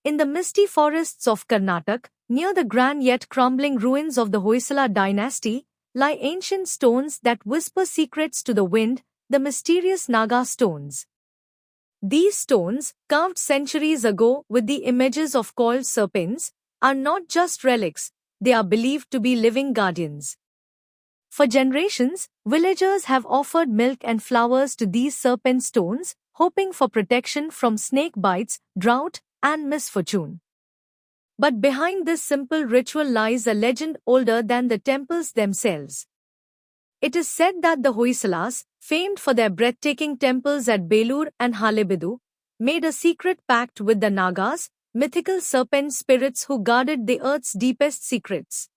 In the misty forests of Karnataka, near the grand yet crumbling ruins of the Hoysala dynasty, lie ancient stones that whisper secrets to the wind, the mysterious Naga stones. These stones, carved centuries ago with the images of coiled serpents, are not just relics, they are believed to be living guardians. For generations, villagers have offered milk and flowers to these serpent stones, hoping for protection from snake bites, drought, and misfortune. But behind this simple ritual lies a legend older than the temples themselves. It is said that the Hoysalas, famed for their breathtaking temples at Belur and Halebidu, made a secret pact with the Nagas, mythical serpent spirits who guarded the earth's deepest secrets.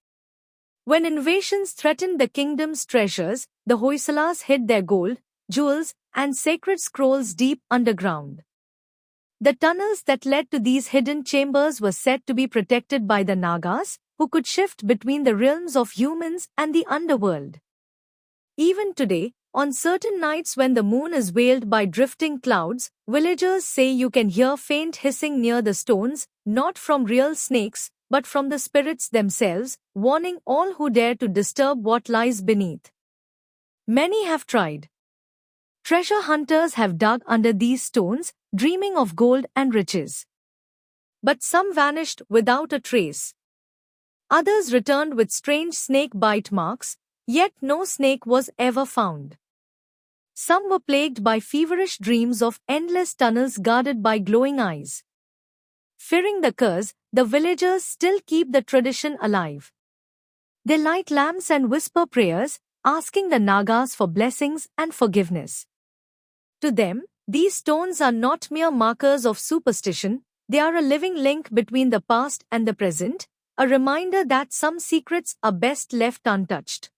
When invasions threatened the kingdom's treasures, the Hoysalas hid their gold, jewels, and sacred scrolls deep underground. The tunnels that led to these hidden chambers were said to be protected by the Nagas, who could shift between the realms of humans and the underworld. Even today, on certain nights when the moon is veiled by drifting clouds, villagers say you can hear faint hissing near the stones, not from real snakes, but from the spirits themselves, warning all who dare to disturb what lies beneath. Many have tried. Treasure hunters have dug under these stones, dreaming of gold and riches. But some vanished without a trace. Others returned with strange snake bite marks, yet no snake was ever found. Some were plagued by feverish dreams of endless tunnels guarded by glowing eyes. Fearing the curse, the villagers still keep the tradition alive. They light lamps and whisper prayers, asking the Nagas for blessings and forgiveness. To them, these stones are not mere markers of superstition, they are a living link between the past and the present, a reminder that some secrets are best left untouched.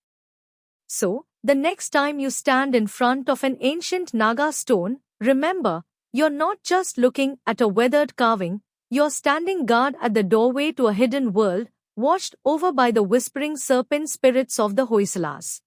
So, the next time you stand in front of an ancient Naga stone, remember, you're not just looking at a weathered carving, you're standing guard at the doorway to a hidden world, watched over by the whispering serpent spirits of the Hoysalas.